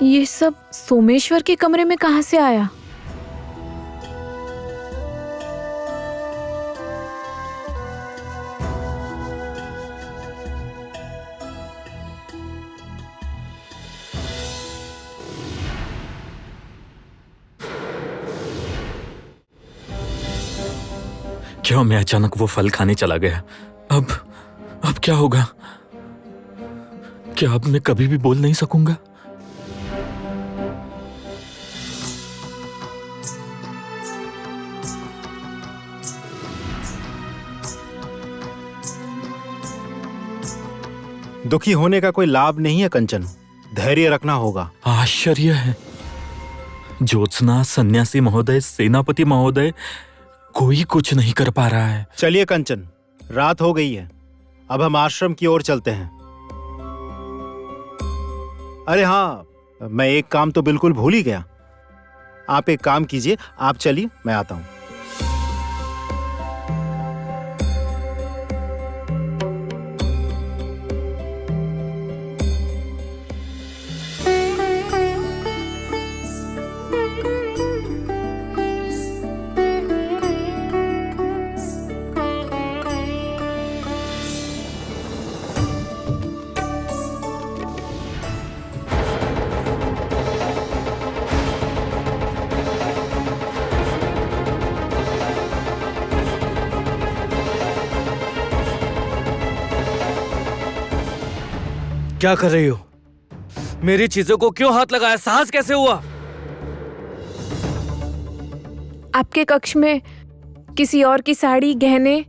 ये सब सोमेश्वर के कमरे में कहाँ से आया? क्यों मैं अचानक वो फल खाने चला गया? अब क्या होगा? क्या अब मैं कभी भी बोल नहीं सकूंगा? दुखी होने का कोई लाभ नहीं है कंचन, धैर्य रखना होगा। आश्चर्य है, ज्योत्सना, सन्यासी महोदय, सेनापति महोदय, कोई कुछ नहीं कर पा रहा है। चलिए कंचन, रात हो गई है, अब हम आश्रम की ओर चलते हैं। अरे हाँ, मैं एक काम तो बिल्कुल भूल ही गया। आप एक काम कीजिए, आप चलिए, मैं आता हूं। क्या कर रही हो? मेरी चीजों को क्यों हाथ लगाया? साहस कैसे हुआ? आपके कक्ष में किसी और की साड़ी, गहने,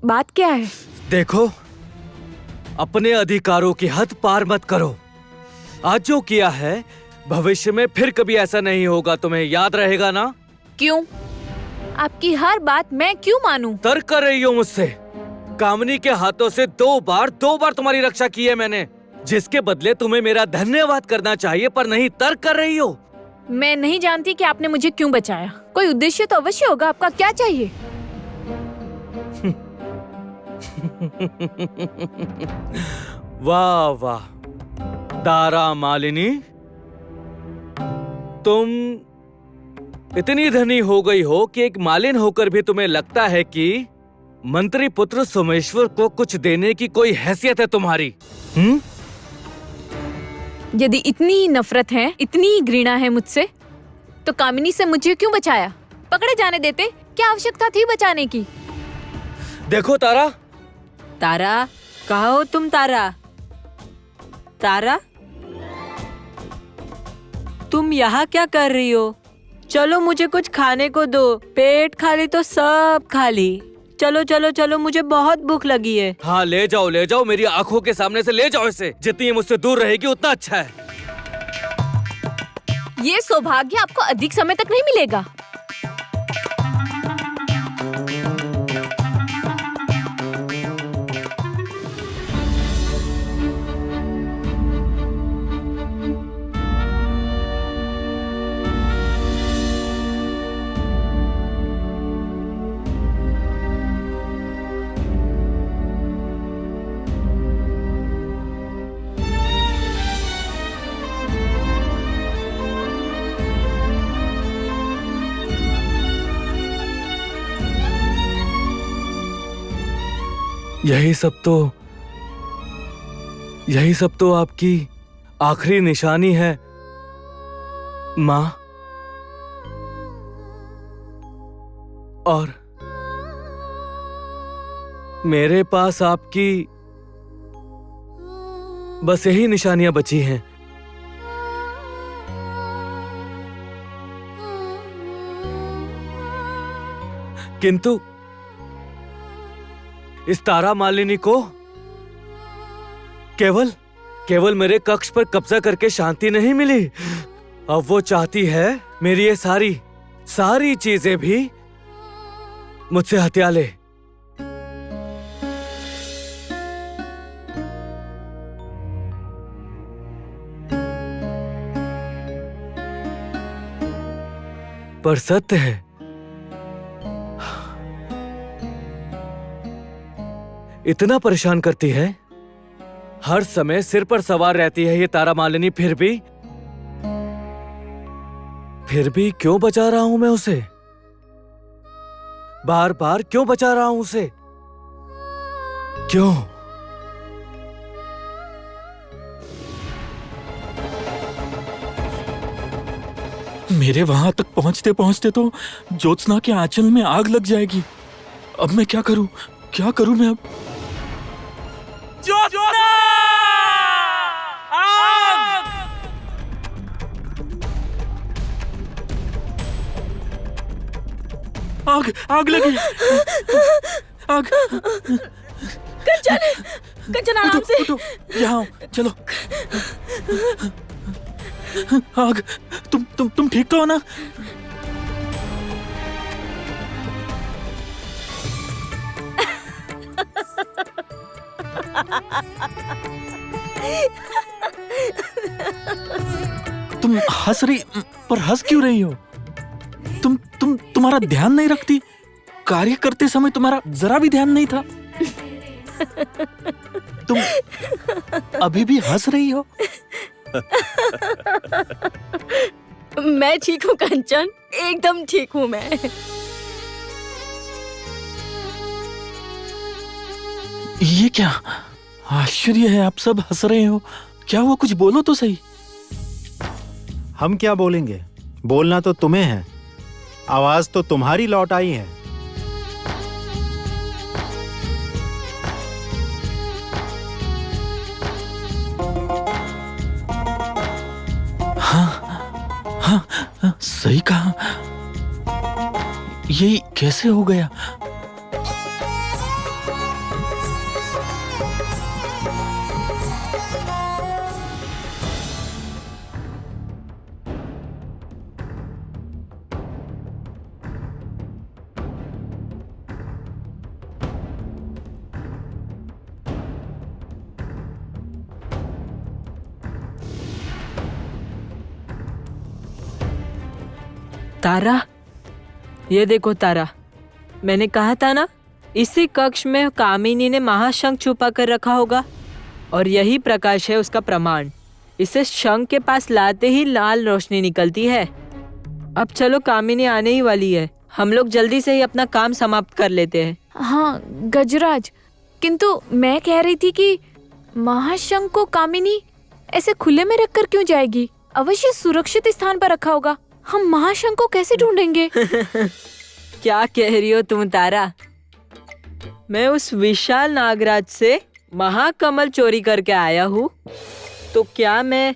बात क्या है? देखो, अपने अधिकारों की हद पार मत करो। आज जो किया है, भविष्य में फिर कभी ऐसा नहीं होगा, तुम्हें याद रहेगा ना? क्यों? आपकी हर बात मैं क्यों मानूं? तर्क कर रही हो मुझसे? कामिनी के हाथों से दो बार तुम्हारी रक्षा की है मैंने, जिसके बदले तुम्हें मेरा धन्यवाद करना चाहिए, पर नहीं, तर्क कर रही हो। मैं नहीं जानती कि आपने मुझे क्यों बचाया। कोई उद्देश्य तो अवश्य होगा। आपका क्या चाहिए? वाह वाह तारा मालिनी, तुम इतनी धनी हो गई हो कि एक मालिन होकर भी तुम्हें लगता है कि मंत्री पुत्र सोमेश्वर को कुछ देने की कोई हैसियत है तुम्हारी? यदि इतनी ही नफरत है, इतनी ही घृणा है मुझसे, तो कामिनी से मुझे क्यों बचाया? पकड़े जाने देते। क्या आवश्यकता थी बचाने की? देखो तारा। तारा, कहाँ हो तुम? तारा, तारा, तुम यहाँ क्या कर रही हो? चलो मुझे कुछ खाने को दो। पेट खाली तो सब खाली। चलो चलो चलो, मुझे बहुत भूख लगी है। हाँ, ले जाओ, मेरी आंखों के सामने से ले जाओ इसे। जितनी ये मुझसे दूर रहेगी उतना अच्छा है। ये सौभाग्य आपको अधिक समय तक नहीं मिलेगा। यही सब तो आपकी आखिरी निशानी है माँ। और मेरे पास आपकी बस यही निशानियां बची हैं। किंतु इस तारा मालिनी को केवल मेरे कक्ष पर कब्जा करके शांति नहीं मिली। अब वो चाहती है मेरी ये सारी चीजें भी मुझसे हत्या ले। पर सत्य है, इतना परेशान करती है, हर समय सिर पर सवार रहती है ये तारा मालिनी, फिर भी फिर भी क्यों बचा रहा हूं मैं उसे? बार बार क्यों बचा रहा हूं उसे? क्यों? मेरे वहां तक पहुंचते पहुंचते तो ज्योत्सना के आंचल में आग लग जाएगी। अब मैं क्या करूं? क्या करूं मैं अब? ज्योत्सना! आग! आग लगी! आग! कंचन, कंचन आराम से। उठो, यहाँ चलो। आग! तुम ठीक तो हो ना? तुम हंस रही, पर हंस क्यों रही हो? तुम्हारा ध्यान नहीं रखती? कार्य करते समय तुम्हारा जरा भी ध्यान नहीं था? तुम अभी भी हंस रही हो? मैं ठीक हूँ कंचन, एकदम ठीक हूँ मैं। ये क्या आश्चर्य है, आप सब हंस रहे हो। क्या हुआ? कुछ बोलो तो सही। हम क्या बोलेंगे? बोलना तो तुम्हें है। आवाज तो तुम्हारी लौट आई है। हाँ, सही कहा। ये कैसे हो गया? तारा, ये देखो तारा, मैंने कहा था ना, इसी कक्ष में कामिनी ने महाशंख छुपा कर रखा होगा और यही प्रकाश है उसका प्रमाण। इसे शंख के पास लाते ही लाल रोशनी निकलती है। अब चलो, कामिनी आने ही वाली है, हम लोग जल्दी से ही अपना काम समाप्त कर लेते हैं। हाँ गजराज, किंतु मैं कह रही थी कि महाशंख को कामिनी ऐसे खुले में रखकर क्यों जाएगी? अवश्य सुरक्षित स्थान पर रखा होगा। हम महाशंख को कैसे ढूंढेंगे? क्या कह रही हो तुम तारा? मैं उस विशाल नागराज से महाकमल चोरी करके आया हूँ, तो क्या मैं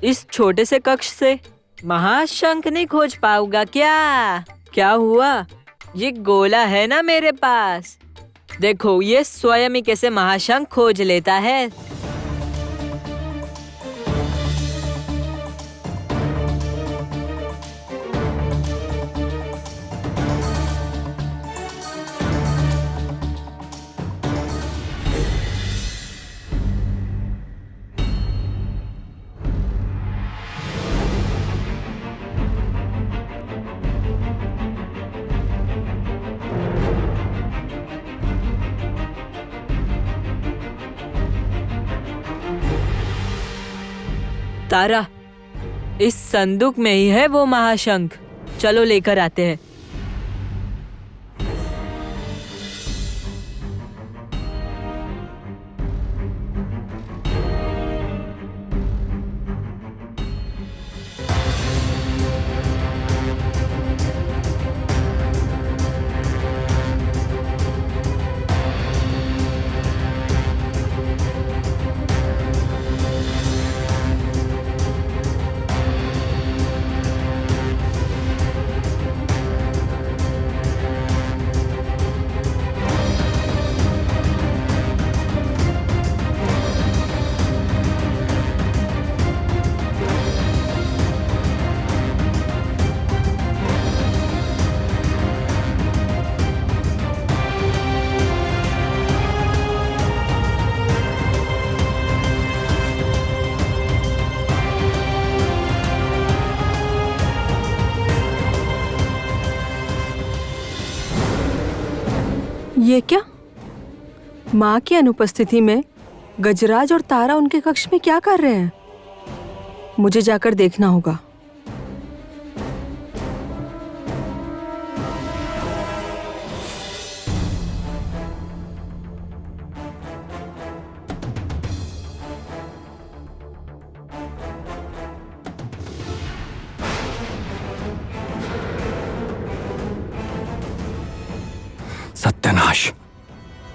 इस छोटे से कक्ष से महाशंख नहीं खोज पाऊंगा क्या? क्या हुआ? ये गोला है ना मेरे पास, देखो ये स्वयं ही कैसे महाशंख खोज लेता है। तारा, इस संदूक में ही है वो महाशंख, चलो लेकर आते हैं। ये क्या? माँ की अनुपस्थिति में गजराज और तारा उनके कक्ष में क्या कर रहे हैं? मुझे जाकर देखना होगा।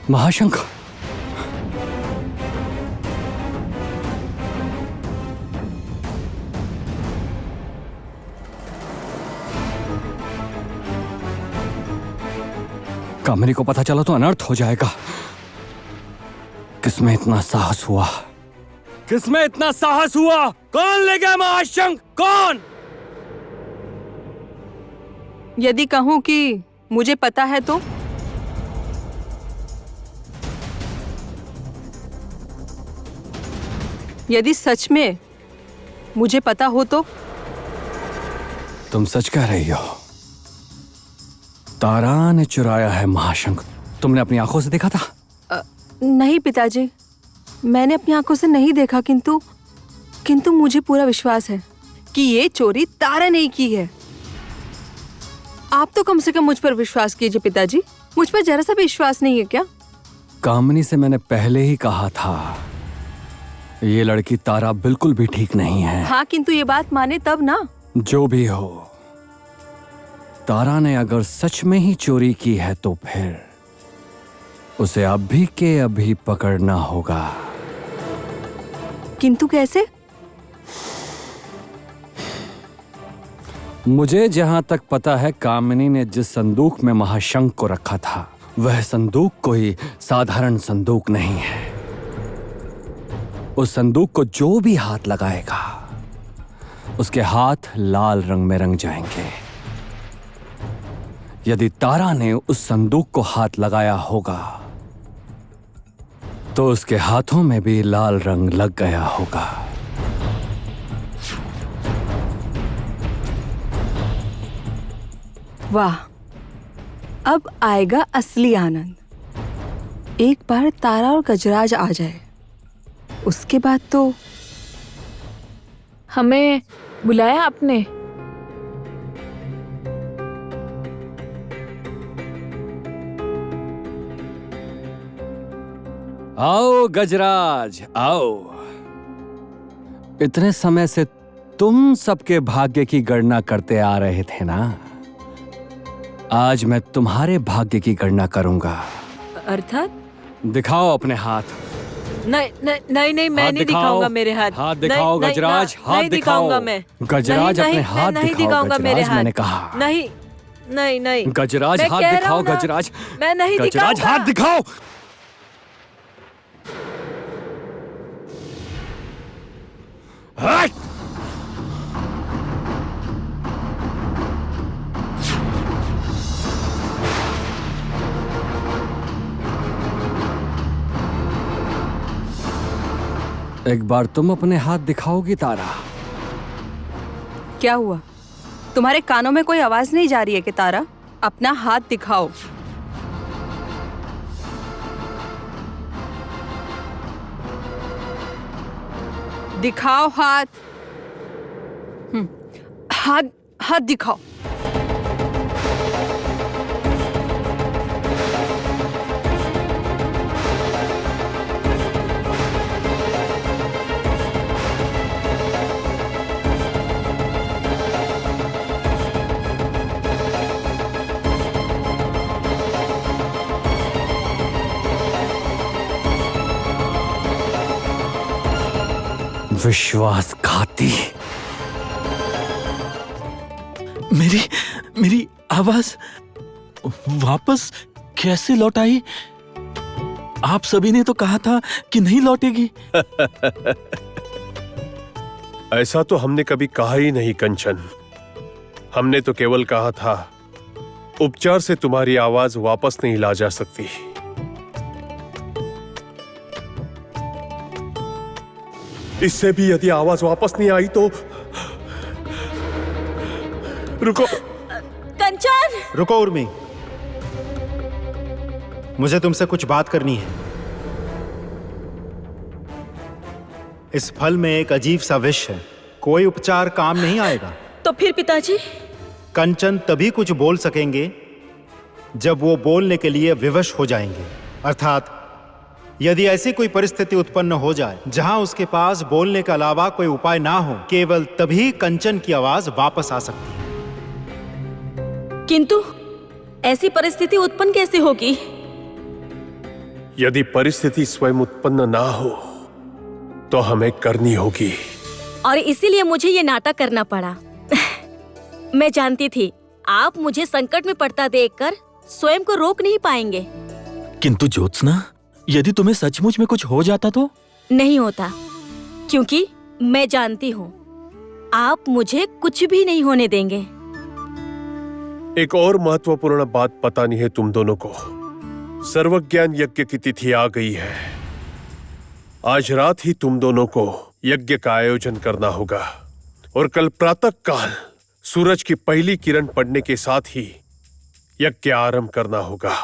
महाशंख, कामिनी को पता चला तो अनर्थ हो जाएगा। किसमें इतना साहस हुआ? किसमें इतना साहस हुआ? कौन ले गया महाशंख? कौन? यदि कहूं कि मुझे पता है तो? यदि सच में मुझे पता हो तो? तुम सच कह रही हो। तारा ने चुराया है महाशंख। तुमने अपनी आंखों से देखा था? नहीं पिताजी, मैंने अपनी आंखों से नहीं देखा, किंतु मुझे पूरा विश्वास है कि ये चोरी तारा ने की है। आप तो कम से कम मुझ पर विश्वास कीजिए पिताजी। मुझ पर जरा सा भी विश्वास नहीं है क्या? कामिनी से मैंने पहले ही कहा था, ये लड़की तारा बिल्कुल भी ठीक नहीं है। हाँ, किंतु ये बात माने तब ना। जो भी हो, तारा ने अगर सच में ही चोरी की है तो फिर उसे अभी के अभी पकड़ना होगा। किंतु कैसे? मुझे जहां तक पता है, कामिनी ने जिस संदूक में महाशंख को रखा था वह संदूक कोई साधारण संदूक नहीं है। उस संदूक को जो भी हाथ लगाएगा उसके हाथ लाल रंग में रंग जाएंगे। यदि तारा ने उस संदूक को हाथ लगाया होगा तो उसके हाथों में भी लाल रंग लग गया होगा। वाह, अब आएगा असली आनंद। एक बार तारा और गजराज आ जाए, उसके बाद तो। हमें बुलाया आपने? आओ गजराज, आओ। इतने समय से तुम सबके भाग्य की गणना करते आ रहे थे ना? आज मैं तुम्हारे भाग्य की गणना करूंगा। अर्थात? दिखाओ अपने हाथ। नहीं नहीं नहीं, नहीं मैं नहीं दिखाऊंगा मेरे हाथ। हाथ दिखाओ गजराज, हाथ नहीं दिखाओ। दिखाऊंगा मैं। गजराज अपने हाथ नहीं दिखाओ दिखाऊंगा मेरे गजराज, हाथ। मैंने कहा। नहीं नहीं नहीं गजराज मैं हाथ कह रहा दिखाओ हूं ना, गजराज। मैं नहीं गजराज दिखाऊंगा। हाथ दिखाओ। हट! एक बार तुम अपने हाथ दिखाओगी तारा? क्या हुआ? तुम्हारे कानों में कोई आवाज नहीं जा रही है कि तारा, अपना हाथ दिखाओ। दिखाओ हाथ। हाथ हाथ दिखाओ। विश्वासघाती। मेरी आवाज वापस कैसे लौट आई? आप सभी ने तो कहा था कि नहीं लौटेगी। ऐसा तो हमने कभी कहा ही नहीं कंचन। हमने तो केवल कहा था उपचार से तुम्हारी आवाज वापस नहीं ला जा सकती। इससे भी यदि आवाज वापस नहीं आई तो रुको। कंचन! रुको उर्मी, मुझे तुमसे कुछ बात करनी है। इस फल में एक अजीब सा विष है, कोई उपचार काम नहीं आएगा। तो फिर पिताजी? कंचन तभी कुछ बोल सकेंगे जब वो बोलने के लिए विवश हो जाएंगे। अर्थात यदि ऐसी कोई परिस्थिति उत्पन्न हो जाए जहां उसके पास बोलने के अलावा कोई उपाय ना हो, केवल तभी कंचन की आवाज वापस आ सकती है। किंतु ऐसी परिस्थिति उत्पन्न कैसे होगी? यदि परिस्थिति स्वयं उत्पन्न ना हो तो हमें करनी होगी। और इसीलिए मुझे ये नाटक करना पड़ा। मैं जानती थी आप मुझे संकट में पड़ता देखकर स्वयं को रोक नहीं पाएंगे। किंतु ज्योत्सना, यदि तुम्हें सचमुच में कुछ हो जाता तो? नहीं होता, क्योंकि मैं जानती हूँ आप मुझे कुछ भी नहीं होने देंगे। एक और महत्वपूर्ण बात पता नहीं है तुम दोनों को। सर्वज्ञान यज्ञ की तिथि आ गई है। आज रात ही तुम दोनों को यज्ञ का आयोजन करना होगा और कल प्रातः काल सूरज की पहली किरण पड़ने के साथ ही यज्ञ आरंभ करना होगा।